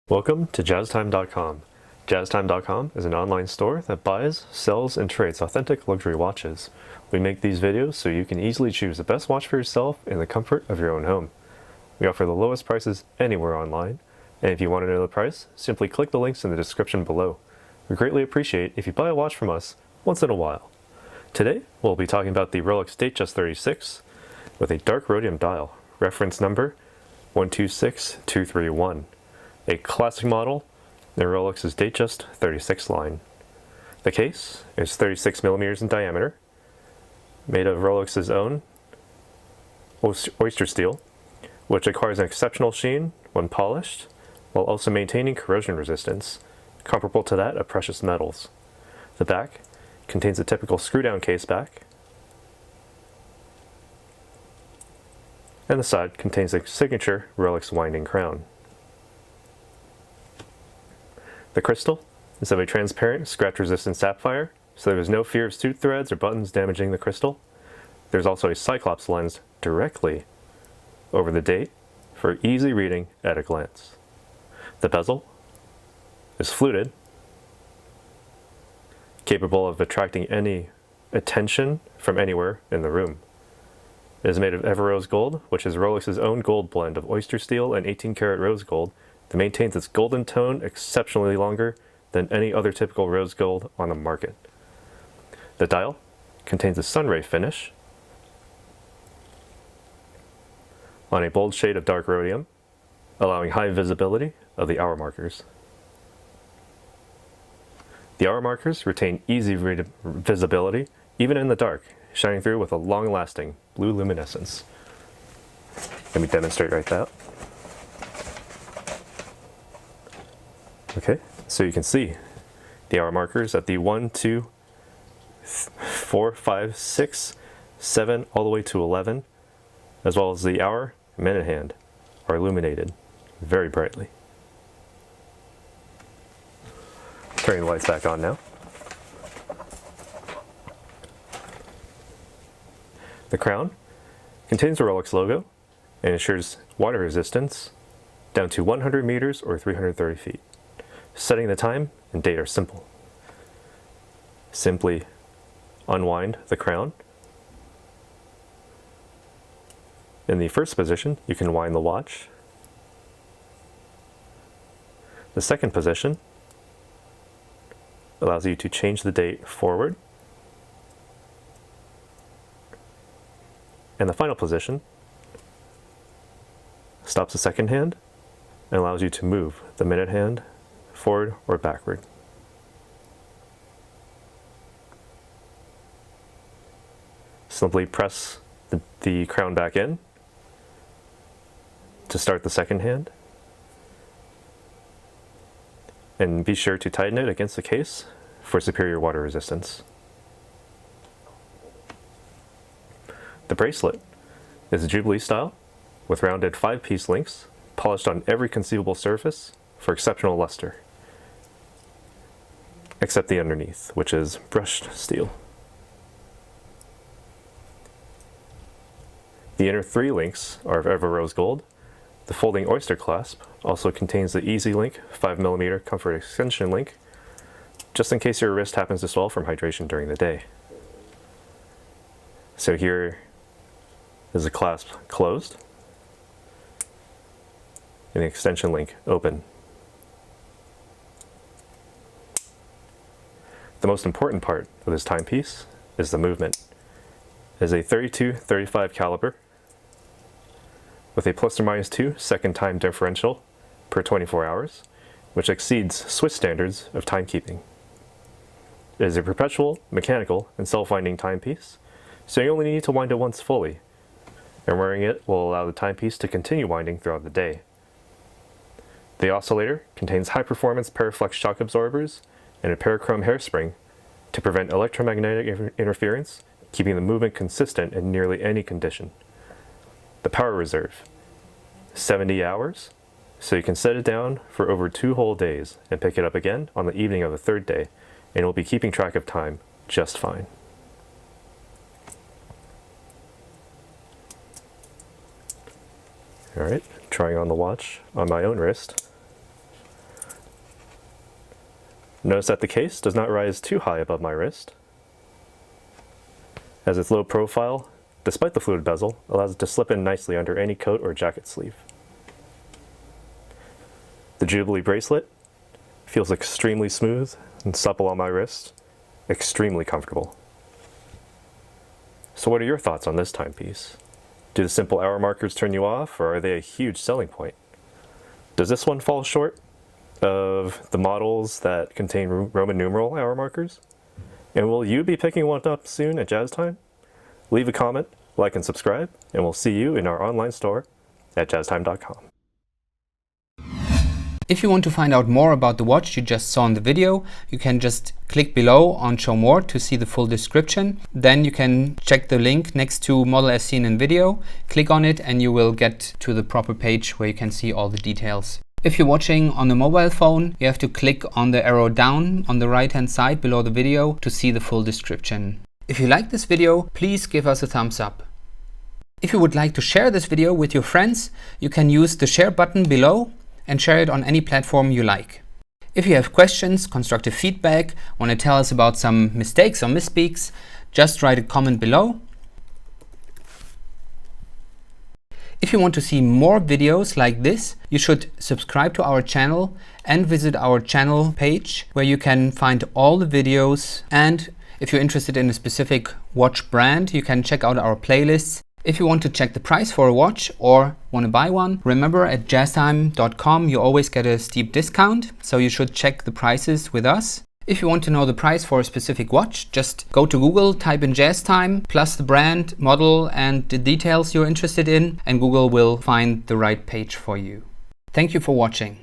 Welcome to JazzTime.com. JazzTime.com is an online store that buys, sells, and trades authentic luxury watches. We make these videos so you can easily choose the best watch for yourself in the comfort of your own home. We offer the lowest prices anywhere online, and if you want to know the price, simply click the links in the description below. We greatly appreciate if you buy a watch from us once in a while. Today, we'll be talking about the Rolex Datejust 36 with a dark rhodium dial, reference number 126231. A classic model in Rolex's Datejust 36 line. The case is 36 millimeters in diameter, made of Rolex's own oyster steel, which acquires an exceptional sheen when polished, while also maintaining corrosion resistance, comparable to that of precious metals. The back contains a typical screw-down case back, and the side contains a signature Rolex winding crown. The crystal is of a transparent, scratch-resistant sapphire, so there is no fear of suit threads or buttons damaging the crystal. There's also a Cyclops lens directly over the date for easy reading at a glance. The bezel is fluted, capable of attracting any attention from anywhere in the room. It is made of Ever-Rose gold, which is Rolex's own gold blend of oyster steel and 18-karat rose gold that maintains its golden tone exceptionally longer than any other typical rose gold on the market. The dial contains a sunray finish on a bold shade of dark rhodium, allowing high visibility of the hour markers. The hour markers retain easy visibility even in the dark, shining through with a long-lasting blue luminescence. Let me demonstrate right that. Okay, so you can see the hour markers at the 1, 2, 4, 5, 6, 7, all the way to 11, as well as the hour and minute hand are illuminated very brightly. Turning the lights back on now. The crown contains the Rolex logo and ensures water resistance down to 100 meters or 330 feet. Setting the time and date are simple. Simply unwind the crown. In the first position, you can wind the watch. The second position allows you to change the date forward. And the final position stops the second hand and allows you to move the minute hand forward or backward. Simply press the crown back in to start the second hand, and be sure to tighten it against the case for superior water resistance. The bracelet is a Jubilee style with rounded 5-piece links polished on every conceivable surface for exceptional luster, except the underneath, which is brushed steel. The inner 3 links are of Ever-Rose gold. The folding oyster clasp also contains the Easy Link 5mm comfort extension link, just in case your wrist happens to swell from hydration during the day. So here is the clasp closed and the extension link open. The most important part of this timepiece is the movement. It is a 32-35 caliber with a ±2 second time differential per 24 hours, which exceeds Swiss standards of timekeeping. It is a perpetual, mechanical, and self-winding timepiece, so you only need to wind it once fully, and wearing it will allow the timepiece to continue winding throughout the day. The oscillator contains high-performance Paraflex shock absorbers and a parachrome hairspring to prevent electromagnetic interference, keeping the movement consistent in nearly any condition. The power reserve, 70 hours, so you can set it down for over 2 whole days and pick it up again on the evening of the 3rd day, and it will be keeping track of time just fine. Alright, trying on the watch on my own wrist. Notice that the case does not rise too high above my wrist, as its low profile, despite the fluted bezel, allows it to slip in nicely under any coat or jacket sleeve. The Jubilee bracelet feels extremely smooth and supple on my wrist, extremely comfortable. So what are your thoughts on this timepiece? Do the simple hour markers turn you off, or are they a huge selling point? Does this one fall short of the models that contain Roman numeral hour markers? And will you be picking one up soon at Jazz Time? Leave a comment, like and subscribe, and we'll see you in our online store at jazztime.com. If you want to find out more about the watch you just saw in the video, you can just click below on Show More to see the full description. Then you can check the link next to model as seen in video, click on it, and you will get to the proper page where you can see all the details. If you're watching on a mobile phone, you have to click on the arrow down on the right hand side below the video to see the full description. If you like this video, please give us a thumbs up. If you would like to share this video with your friends, you can use the share button below and share it on any platform you like. If you have questions, constructive feedback, want to tell us about some mistakes or misspeaks, just write a comment below. If you want to see more videos like this, you should subscribe to our channel and visit our channel page where you can find all the videos. And if you're interested in a specific watch brand, you can check out our playlists. If you want to check the price for a watch or want to buy one, remember at jazztime.com you always get a steep discount, so you should check the prices with us. If you want to know the price for a specific watch, just go to Google, type in Jazz Time, plus the brand, model and the details you're interested in, and Google will find the right page for you. Thank you for watching.